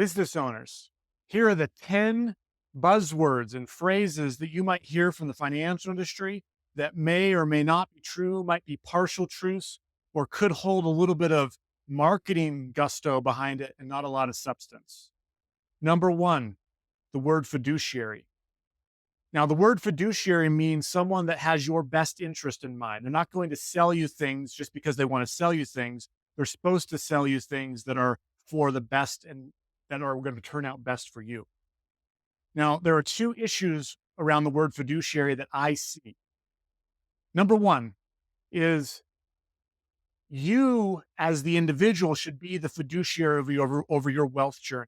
Business owners, here are the 10 buzzwords and phrases that you might hear from the financial industry that may or may not be true, might be partial truths, or could hold a little bit of marketing gusto behind it and not a lot of substance. Number one, the word fiduciary. Now, the word fiduciary means someone that has your best interest in mind. They're not going to sell you things just because they want to sell you things. They're supposed to sell you things that are for the best and that are going to turn out best for you. Now, there are two issues around the word fiduciary that I see. Number one is you as the individual should be the fiduciary over your wealth journey.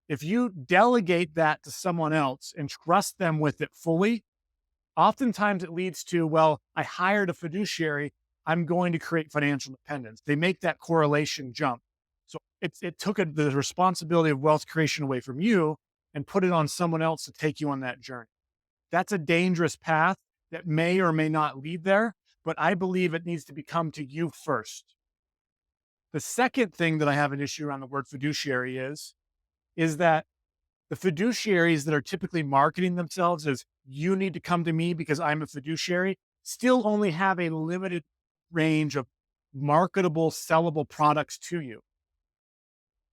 If you delegate that to someone else and trust them with it fully, oftentimes it leads to, well, I hired a fiduciary, I'm going to create financial independence. They make that correlation jump. So it took the responsibility of wealth creation away from you and put it on someone else to take you on that journey. That's a dangerous path that may or may not lead there, but I believe it needs to become to you first. The second thing that I have an issue around the word fiduciary is that the fiduciaries that are typically marketing themselves as you need to come to me because I'm a fiduciary still only have a limited range of marketable, sellable products to you.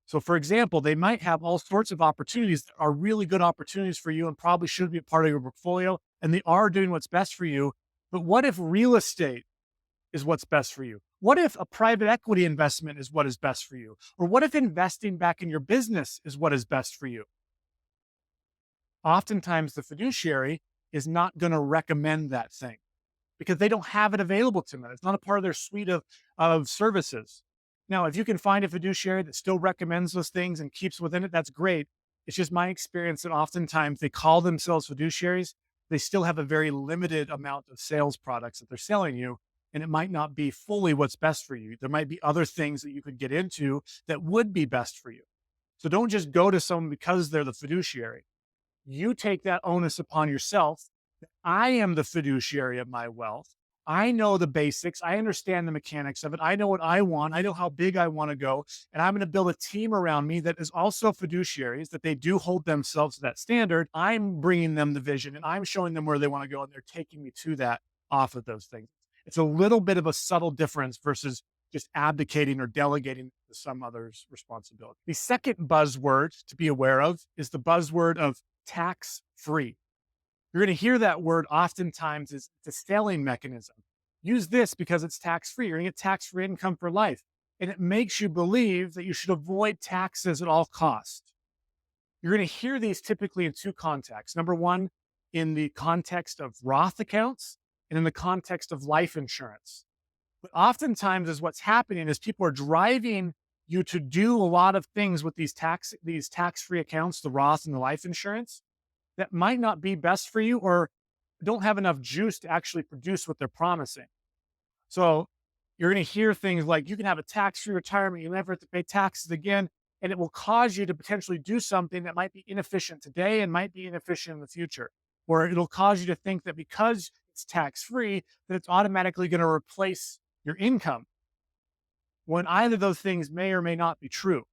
So for example, they might have all sorts of opportunities that are really good opportunities for you and probably should be a part of your portfolio. And they are doing what's best for you. But what if real estate is what's best for you? What if a private equity investment is what is best for you? Or what if investing back in your business is what is best for you? Oftentimes the fiduciary is not going to recommend that thing because they don't have it available to them. It's not a part of their suite of services. Now, if you can find a fiduciary that still recommends those things and keeps within it, that's great. It's just my experience that oftentimes they call themselves fiduciaries. They still have a very limited amount of sales products that they're selling you, and it might not be fully what's best for you. There might be other things that you could get into that would be best for you. So don't just go to someone because they're the fiduciary. You take that onus upon yourself. I am the fiduciary of my wealth. I know the basics. I understand the mechanics of it. I know what I want. I know how big I want to go. And I'm going to build a team around me that is also fiduciaries, that they do hold themselves to that standard. I'm bringing them the vision and I'm showing them where they want to go. And they're taking me to that off of those things. It's a little bit of a subtle difference versus just abdicating or delegating to some other's responsibility. The second buzzword to be aware of is the buzzword of tax-free. You're going to hear that word oftentimes as the selling mechanism. Use this because it's tax-free. You're going to get tax-free income for life. And it makes you believe that you should avoid taxes at all costs. You're going to hear these typically in two contexts. Number one, in the context of Roth accounts and in the context of life insurance. But oftentimes is what's happening is people are driving you to do a lot of things with these tax-free accounts, the Roth and the life insurance, that might not be best for you or don't have enough juice to actually produce what they're promising. So you're going to hear things like you can have a tax-free retirement, you'll never have to pay taxes again, and it will cause you to potentially do something that might be inefficient today and might be inefficient in the future. Or it'll cause you to think that because it's tax-free, that it's automatically going to replace your income. When either of those things may or may not be true.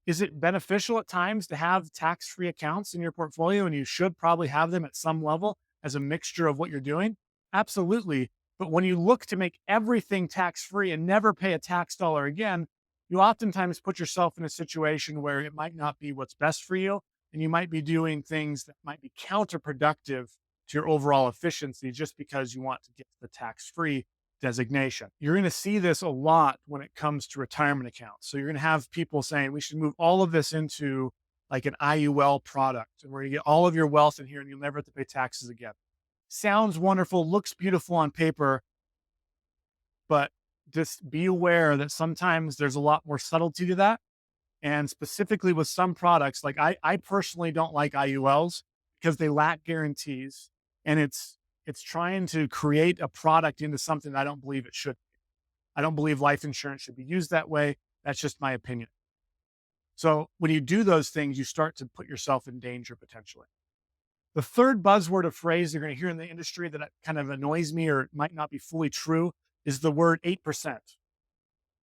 Is it beneficial at times to have tax-free accounts in your portfolio? And you should probably have them at some level as a mixture of what you're doing? Absolutely. But when you look to make everything tax-free and never pay a tax dollar again, you oftentimes put yourself in a situation where it might not be what's best for you. And you might be doing things that might be counterproductive to your overall efficiency just because you want to get the tax-free designation. You're going to see this a lot when it comes to retirement accounts. So you're going to have people saying we should move all of this into like an IUL product and where you get all of your wealth in here and you'll never have to pay taxes again. Sounds wonderful, looks beautiful on paper, but just be aware that sometimes there's a lot more subtlety to that. And specifically with some products, like I personally don't like IULs because they lack guarantees and it's trying to create a product into something that I don't believe it should. I don't believe life insurance should be used that way. That's just my opinion. So when you do those things, you start to put yourself in danger potentially. The third buzzword of phrase you're going to hear in the industry that kind of annoys me or might not be fully true is the word 8%.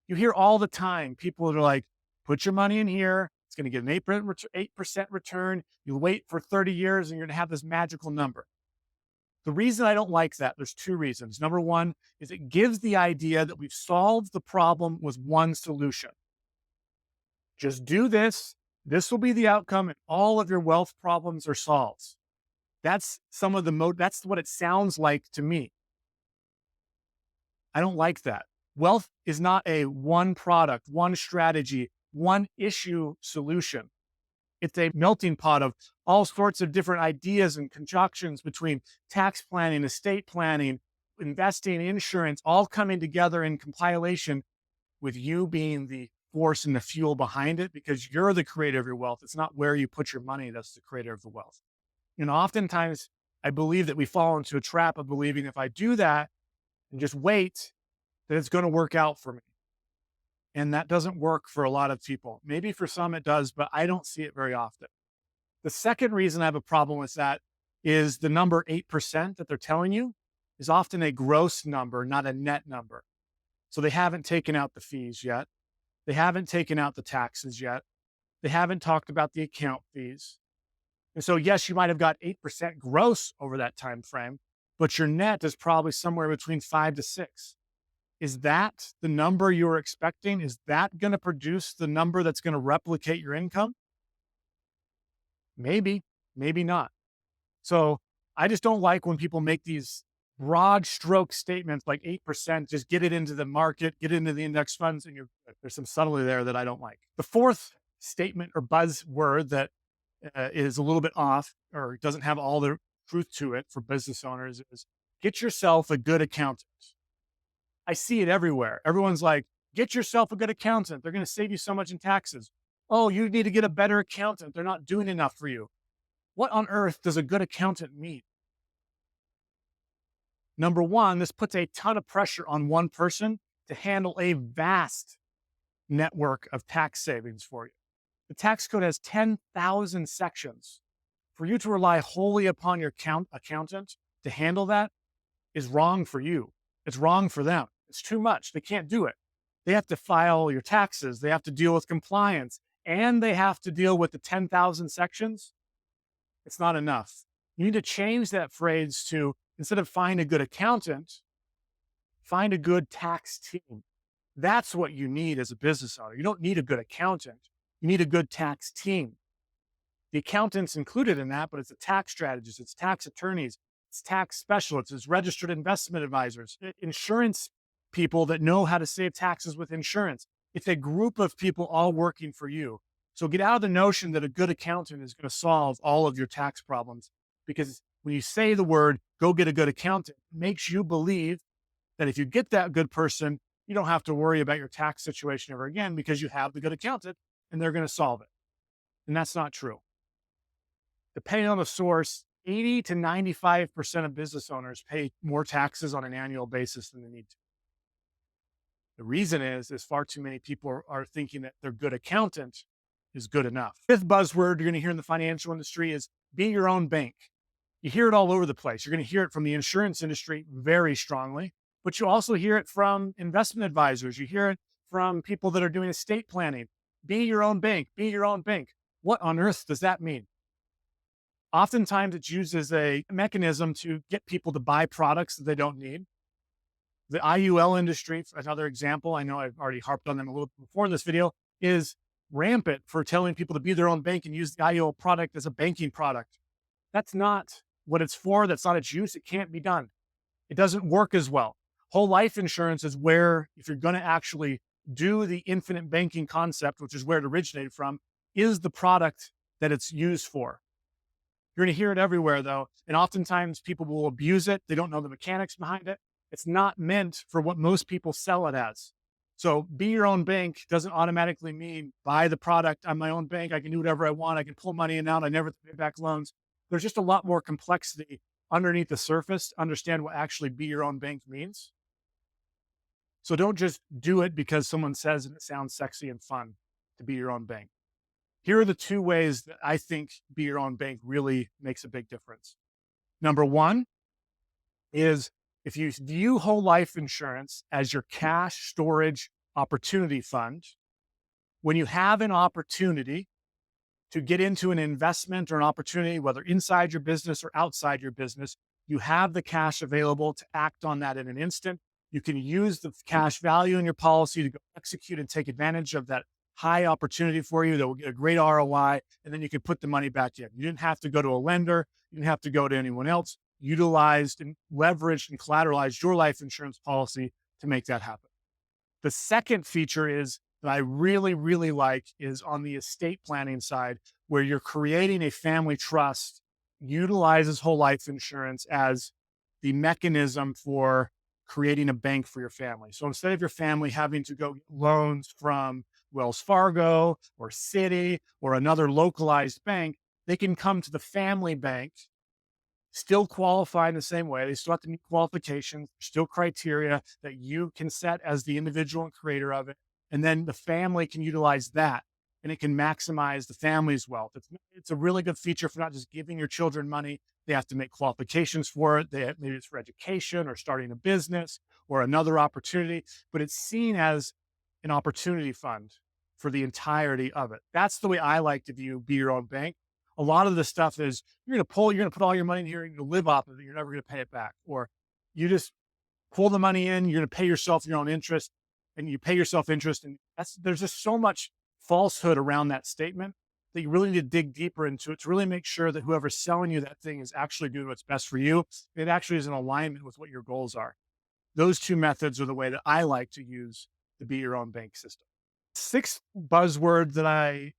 You hear all the time, people that are like, put your money in here. It's going to get an 8% return. You wait for 30 years and you're going to have this magical number. The reason I don't like that, there's two reasons. Number one is it gives the idea that we've solved the problem with one solution. Just do this. This will be the outcome, and all of your wealth problems are solved. That's that's what it sounds like to me. I don't like that. Wealth is not a one product, one strategy, one issue solution. It's a melting pot of all sorts of different ideas and conjunctions between tax planning, estate planning, investing, insurance, all coming together in compilation, with you being the force and the fuel behind it, because you're the creator of your wealth. It's not where you put your money that's the creator of the wealth. Oftentimes I believe that we fall into a trap of believing if I do that and just wait, that it's going to work out for me. And that doesn't work for a lot of people. Maybe for some it does, but I don't see it very often. The second reason I have a problem with that is the number 8% that they're telling you is often a gross number, not a net number. So they haven't taken out the fees yet. They haven't taken out the taxes yet. They haven't talked about the account fees. And so, yes, you might have got 8% gross over that time frame, but your net is probably somewhere between 5 to 6. Is that the number you were expecting? Is that going to produce the number that's going to replicate your income? Maybe, maybe not. So I just don't like when people make these broad stroke statements like 8%, just get it into the market, get it into the index funds, and there's some subtlety there that I don't like. The fourth statement or buzzword that is a little bit off or doesn't have all the truth to it for business owners is get yourself a good accountant. I see it everywhere. Everyone's like, get yourself a good accountant. They're going to save you so much in taxes. Oh, you need to get a better accountant. They're not doing enough for you. What on earth does a good accountant mean? Number one, this puts a ton of pressure on one person to handle a vast network of tax savings for you. The tax code has 10,000 sections. For you to rely wholly upon your accountant to handle that is wrong for you. It's wrong for them. It's too much. They can't do it. They have to file your taxes. They have to deal with compliance, and they have to deal with the 10,000 sections. It's not enough. You need to change that phrase to, instead of find a good accountant, find a good tax team. That's what you need as a business owner. You don't need a good accountant. You need a good tax team. The accountant's included in that, but it's a tax strategist, it's tax attorneys, it's tax specialists, it's registered investment advisors, insurance people that know how to save taxes with insurance. It's a group of people all working for you. So get out of the notion that a good accountant is going to solve all of your tax problems, because when you say the word, go get a good accountant, it makes you believe that if you get that good person, you don't have to worry about your tax situation ever again because you have the good accountant and they're going to solve it. And that's not true. Depending on the source, 80 to 95% of business owners pay more taxes on an annual basis than they need to. The reason is far too many people are thinking that their good accountant is good enough. Fifth buzzword you're going to hear in the financial industry is be your own bank. You hear it all over the place. You're going to hear it from the insurance industry very strongly, but you also hear it from investment advisors. You hear it from people that are doing estate planning. Be your own bank. Be your own bank. What on earth does that mean? Oftentimes it's used as a mechanism to get people to buy products that they don't need. The IUL industry, for another example, I know I've already harped on them a little bit before in this video, is rampant for telling people to be their own bank and use the IUL product as a banking product. That's not what it's for. That's not its use. It can't be done. It doesn't work as well. Whole life insurance is where, if you're going to actually do the infinite banking concept, which is where it originated from, is the product that it's used for. You're going to hear it everywhere, though, and oftentimes people will abuse it. They don't know the mechanics behind it. It's not meant for what most people sell it as. So be your own bank doesn't automatically mean buy the product. I'm my own bank. I can do whatever I want. I can pull money in and out. I never pay back loans. There's just a lot more complexity underneath the surface to understand what actually be your own bank means. So don't just do it because someone says it sounds sexy and fun to be your own bank. Here are the two ways that I think be your own bank really makes a big difference. Number one is if you view whole life insurance as your cash storage opportunity fund, when you have an opportunity to get into an investment or an opportunity, whether inside your business or outside your business, you have the cash available to act on that in an instant. You can use the cash value in your policy to go execute and take advantage of that high opportunity for you that will get a great ROI, and then you can put the money back in. You didn't have to go to a lender. You didn't have to go to anyone else. Utilized and leveraged and collateralized your life insurance policy to make that happen. The second feature is that I really, really like is on the estate planning side, where you're creating a family trust, utilizes whole life insurance as the mechanism for creating a bank for your family. So instead of your family having to go get loans from Wells Fargo or Citi or another localized bank, they can come to the family bank, still qualify in the same way. They still have to meet qualifications, still criteria that you can set as the individual and creator of it. And then the family can utilize that, and it can maximize the family's wealth. It's a really good feature for not just giving your children money. They have to make qualifications for it. Maybe it's for education or starting a business or another opportunity, but it's seen as an opportunity fund for the entirety of it. That's the way I like to view Be Your Own Bank. A lot of the stuff is you're going to put all your money in here, you're going to live off of it, you're never going to pay it back. Or you just pull the money in, you're going to pay yourself your own interest, and you pay yourself interest. And there's just so much falsehood around that statement that you really need to dig deeper into it to really make sure that whoever's selling you that thing is actually doing what's best for you. It actually is in alignment with what your goals are. Those two methods are the way that I like to use the Be Your Own Bank system. Sixth buzzword that I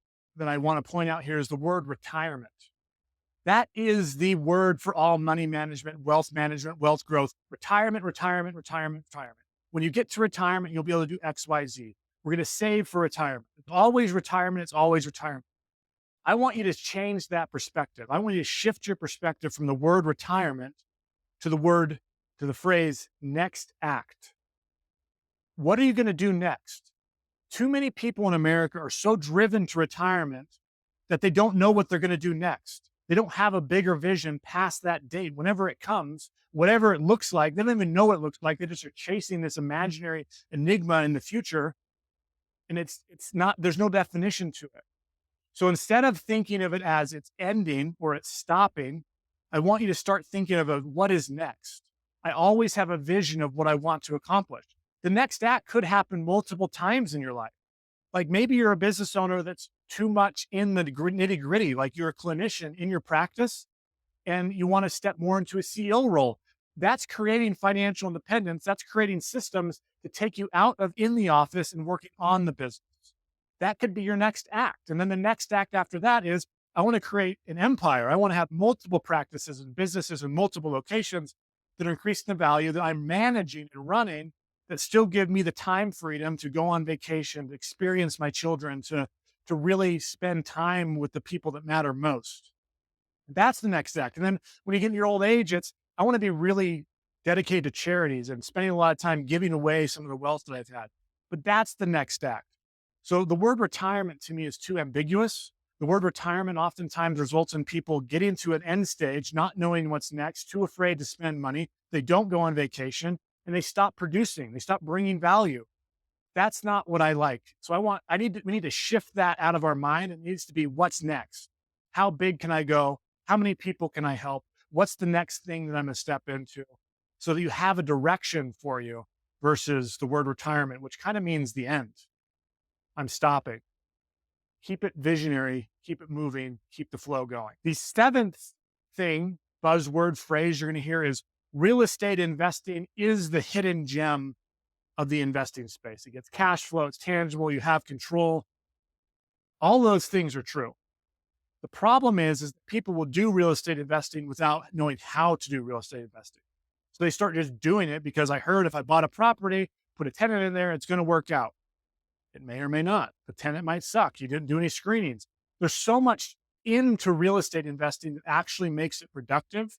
want to point out here is the word retirement. That is the word for all money management, wealth growth. Retirement, retirement, retirement, retirement. When you get to retirement, you'll be able to do X, Y, Z. We're going to save for retirement. It's always retirement. It's always retirement. I want you to change that perspective. I want you to shift your perspective from the word retirement to the phrase next act. What are you going to do next? Too many people in America are so driven to retirement that they don't know what they're going to do next. They don't have a bigger vision past that date. Whenever it comes, whatever it looks like, they don't even know what it looks like. They just are chasing this imaginary enigma in the future. And it's not, there's no definition to it. So instead of thinking of it as it's ending or it's stopping, I want you to start thinking of what is next. I always have a vision of what I want to accomplish. The next act could happen multiple times in your life. Like maybe you're a business owner that's too much in the nitty gritty, like you're a clinician in your practice and you want to step more into a CEO role. That's creating financial independence. That's creating systems to take you out of in the office and working on the business. That could be your next act. And then the next act after that is, I want to create an empire. I want to have multiple practices and businesses in multiple locations that are increasing the value that I'm managing and running, that still give me the time freedom to go on vacation, to experience my children, to really spend time with the people that matter most. That's the next act. And then when you get in your old age, I want to be really dedicated to charities and spending a lot of time giving away some of the wealth that I've had. But that's the next act. So the word retirement to me is too ambiguous. The word retirement oftentimes results in people getting to an end stage, not knowing what's next, too afraid to spend money. They don't go on vacation and they stop producing. They stop bringing value. That's not what I like. So we need to shift that out of our mind. It needs to be what's next. How big can I go? How many people can I help? What's the next thing that I'm going to step into? So that you have a direction for you versus the word retirement, which kind of means the end. I'm stopping. Keep it visionary, keep it moving, keep the flow going. The seventh thing, buzzword phrase you're going to hear is real estate investing is the hidden gem of the investing space. It gets cash flow, it's tangible, you have control. All those things are true. The problem is that people will do real estate investing without knowing how to do real estate investing. So they start just doing it because I heard if I bought a property, put a tenant in there, it's going to work out. It may or may not. The tenant might suck. You didn't do any screenings. There's so much into real estate investing that actually makes it productive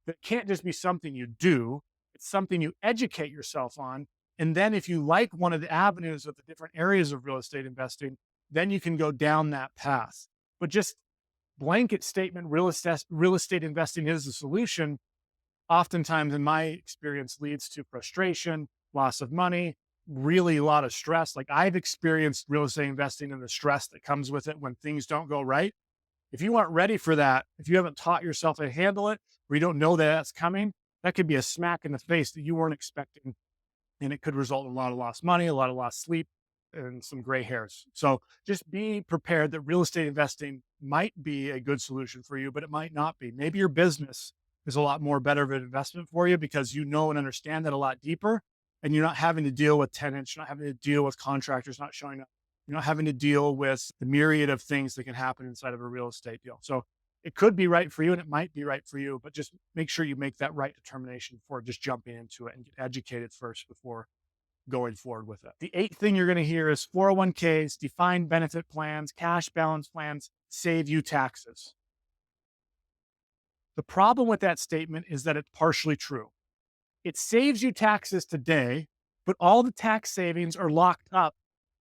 that it can't just be something you do. It's something you educate yourself on. And then if you like one of the avenues of the different areas of real estate investing, then you can go down that path. But just blanket statement, real estate investing is the solution, oftentimes in my experience leads to frustration, loss of money, really a lot of stress. Like I've experienced real estate investing and the stress that comes with it when things don't go right. If you aren't ready for that, if you haven't taught yourself to handle it, or you don't know that that's coming, that could be a smack in the face that you weren't expecting. And it could result in a lot of lost money, a lot of lost sleep, and some gray hairs. So just be prepared that real estate investing might be a good solution for you, but it might not be. Maybe your business is a lot more better of an investment for you because you know and understand that a lot deeper, and you're not having to deal with tenants, you're not having to deal with contractors not showing up, you're not having to deal with the myriad of things that can happen inside of a real estate deal. So it could be right for you and it might be right for you, but just make sure you make that right determination before just jumping into it and get educated first before going forward with it. The eighth thing you're going to hear is 401ks, defined benefit plans, cash balance plans save you taxes. The problem with that statement is that it's partially true. It saves you taxes today, but all the tax savings are locked up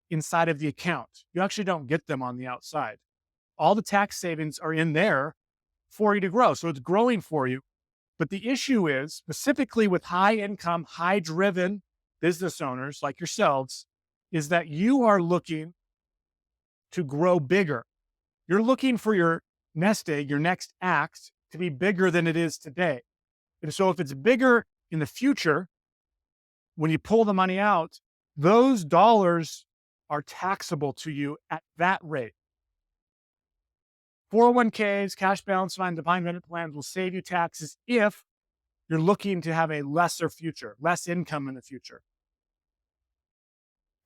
inside of the account. You actually don't get them on the outside. All the tax savings are in there for you to grow. So it's growing for you. But the issue is, specifically with high income, high driven business owners like yourselves, is that you are looking to grow bigger. You're looking for your nest egg, your next act, to be bigger than it is today. And so if it's bigger in the future, when you pull the money out, those dollars are taxable to you at that rate. 401ks, cash balance fund, defined benefit plans will save you taxes if you're looking to have a lesser future, less income in the future.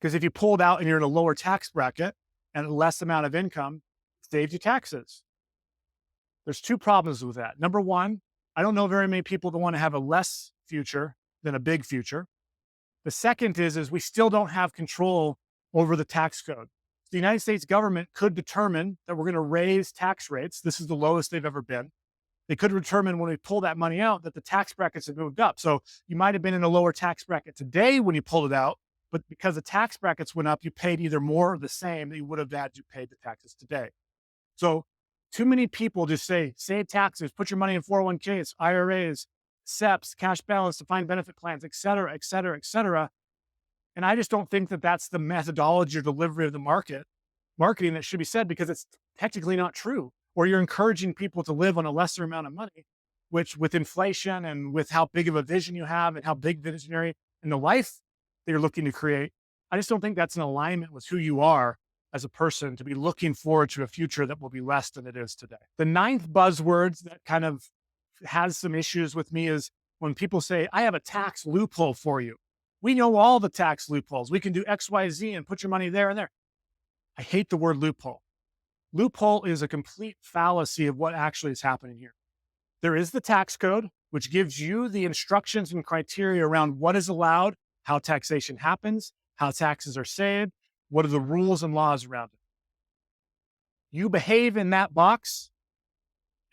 Because if you pulled out and you're in a lower tax bracket and a less amount of income, it saves you taxes. There's two problems with that. Number one, I don't know very many people that want to have a less future than a big future. The second is we still don't have control over the tax code. The United States government could determine that we're going to raise tax rates. This is the lowest they've ever been. They could determine when we pull that money out that the tax brackets have moved up. So you might have been in a lower tax bracket today when you pulled it out, but because the tax brackets went up, you paid either more or the same that you would have had to pay the taxes today. So too many people just say, save taxes, put your money in 401ks, IRAs, SEPs, cash balance, defined benefit plans, et cetera, et cetera, et cetera. And I just don't think that that's the methodology or delivery of the marketing that should be said, because it's technically not true. Or you're encouraging people to live on a lesser amount of money, which with inflation and with how big of a vision you have and how big visionary and the life that you're looking to create, I just don't think that's in alignment with who you are as a person to be looking forward to a future that will be less than it is today. The ninth buzzword that kind of has some issues with me is when people say, I have a tax loophole for you. We know all the tax loopholes. We can do X, Y, Z and put your money there and there. I hate the word loophole. Loophole is a complete fallacy of what actually is happening here. There is the tax code, which gives you the instructions and criteria around what is allowed, how taxation happens, how taxes are saved, what are the rules and laws around it. You behave in that box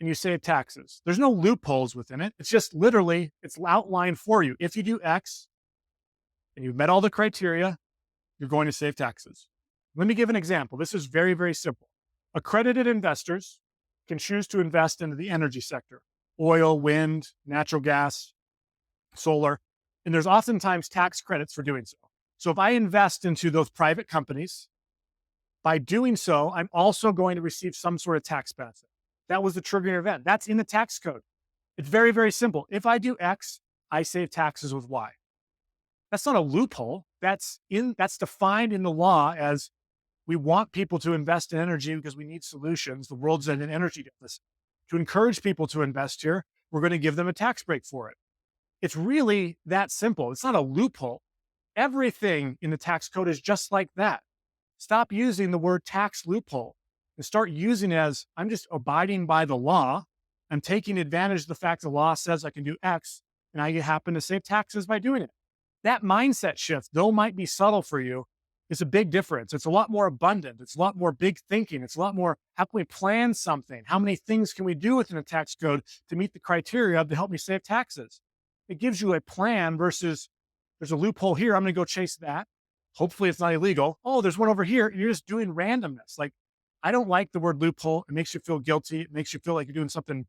and you save taxes. There's no loopholes within it. It's just literally, it's outlined for you. If you do X and you've met all the criteria, you're going to save taxes. Let me give an example. This is very, very simple. Accredited investors can choose to invest into the energy sector, oil, wind, natural gas, solar, and there's oftentimes tax credits for doing so. So if I invest into those private companies, by doing so, I'm also going to receive some sort of tax benefit. That was the triggering event. That's in the tax code. It's very, very simple. If I do X, I save taxes with Y. That's not a loophole. That's defined in the law as we want people to invest in energy because we need solutions. The world's in an energy deficit. To encourage people to invest here, we're going to give them a tax break for it. It's really that simple. It's not a loophole. Everything in the tax code is just like that. Stop using the word tax loophole and start using it as, I'm just abiding by the law. I'm taking advantage of the fact the law says I can do X, and I happen to save taxes by doing it. That mindset shift, though might be subtle for you, is a big difference. It's a lot more abundant. It's a lot more big thinking. It's a lot more, how can we plan something? How many things can we do within a tax code to meet the criteria to help me save taxes? It gives you a plan versus there's a loophole here. I'm going to go chase that. Hopefully it's not illegal. Oh, there's one over here. You're just doing randomness. Like, I don't like the word loophole. It makes you feel guilty. It makes you feel like you're doing something,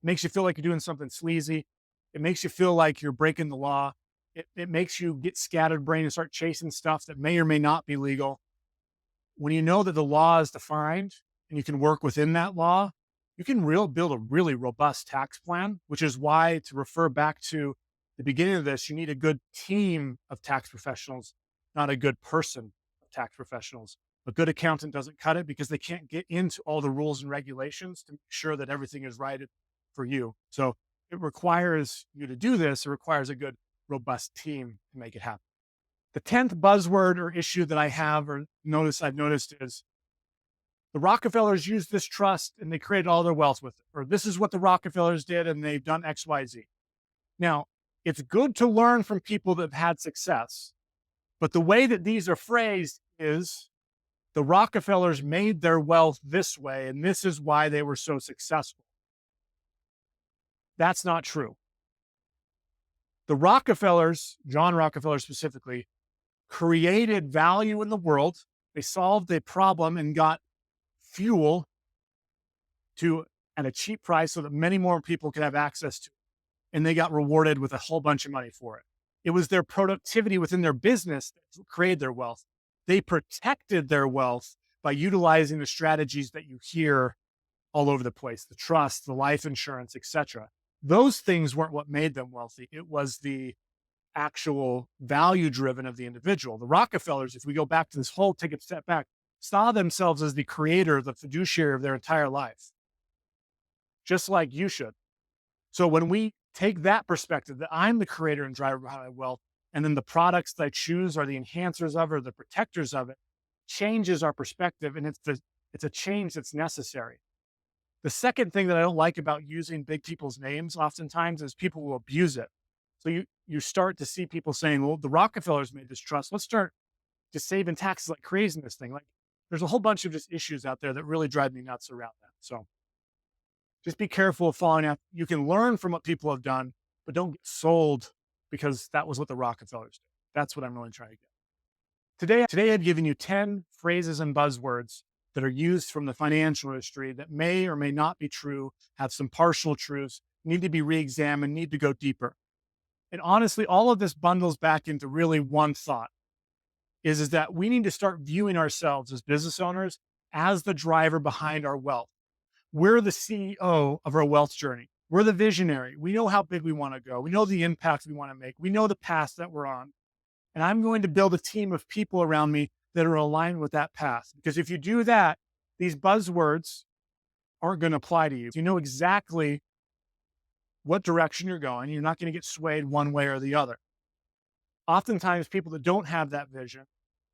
sleazy. It makes you feel like you're breaking the law. It makes you get scattered brain and start chasing stuff that may or may not be legal. When you know that the law is defined and you can work within that law, you can build a really robust tax plan, which is why, to refer back to the beginning of this, you need a good team of tax professionals, not a good person of tax professionals. A good accountant doesn't cut it because they can't get into all the rules and regulations to make sure that everything is right for you. So it requires you to do this. It requires a good, robust team to make it happen. The 10th buzzword or issue that I have or I've noticed is the Rockefellers used this trust and they created all their wealth with it. Or this is what the Rockefellers did and they've done X, Y, Z. Now, it's good to learn from people that have had success, but the way that these are phrased is the Rockefellers made their wealth this way, and this is why they were so successful. That's not true. The Rockefellers, John Rockefeller specifically, created value in the world. They solved a problem and got fuel at a cheap price so that many more people could have access to it. And they got rewarded with a whole bunch of money for it. It was their productivity within their business that created their wealth. They protected their wealth by utilizing the strategies that you hear all over the place, the trust, the life insurance, etc. Those things weren't what made them wealthy. It was the actual value driven of the individual. The Rockefellers, if we go back to this whole, take a step back, saw themselves as the creator, the fiduciary of their entire life, just like you should. So when we take that perspective, that I'm the creator and driver behind my wealth, and then the products that I choose are the enhancers of it or the protectors of it, changes our perspective, and it's a change that's necessary. The second thing that I don't like about using big people's names oftentimes is people will abuse it. So you start to see people saying, well, the Rockefellers made this trust. Let's start just saving taxes like crazy in this thing. Like there's a whole bunch of just issues out there that really drive me nuts around that. So just be careful of following up. You can learn from what people have done, but don't get sold because that was what the Rockefellers did. That's what I'm really trying to get. Today I've given you 10 phrases and buzzwords that are used from the financial industry that may or may not be true, have some partial truths, need to be re-examined, need to go deeper. And honestly, all of this bundles back into really one thought, is that we need to start viewing ourselves as business owners as the driver behind our wealth. We're the CEO of our wealth journey. We're the visionary. We know how big we want to go. We know the impact we want to make. We know the path that we're on. And I'm going to build a team of people around me that are aligned with that path. Because if you do that, these buzzwords aren't going to apply to you. You know exactly what direction you're going. You're not going to get swayed one way or the other. Oftentimes, people that don't have that vision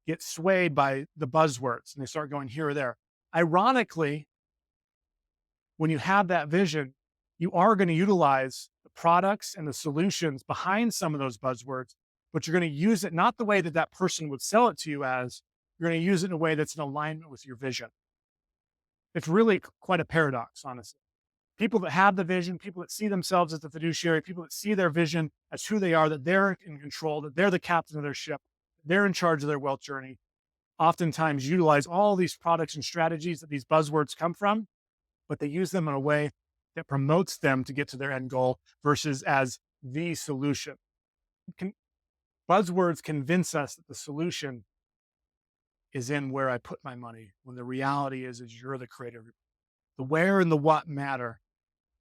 get swayed by the buzzwords and they start going here or there. Ironically, when you have that vision, you are going to utilize the products and the solutions behind some of those buzzwords, but you're going to use it not the way that that person would sell it to you as. You're going to use it in a way that's in alignment with your vision. It's really quite a paradox, honestly. People that have the vision, people that see themselves as the fiduciary, people that see their vision as who they are, that they're in control, that they're the captain of their ship, they're in charge of their wealth journey, oftentimes utilize all these products and strategies that these buzzwords come from, but they use them in a way that promotes them to get to their end goal versus as the solution. Buzzwords convince us that the solution is in where I put my money, when the reality is you're the creator. The where and the what matter,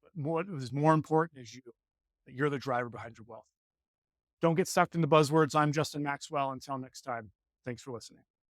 but what is more important is you, that you're the driver behind your wealth. Don't get sucked into buzzwords. I'm Justin Maxwell. Until next time, thanks for listening.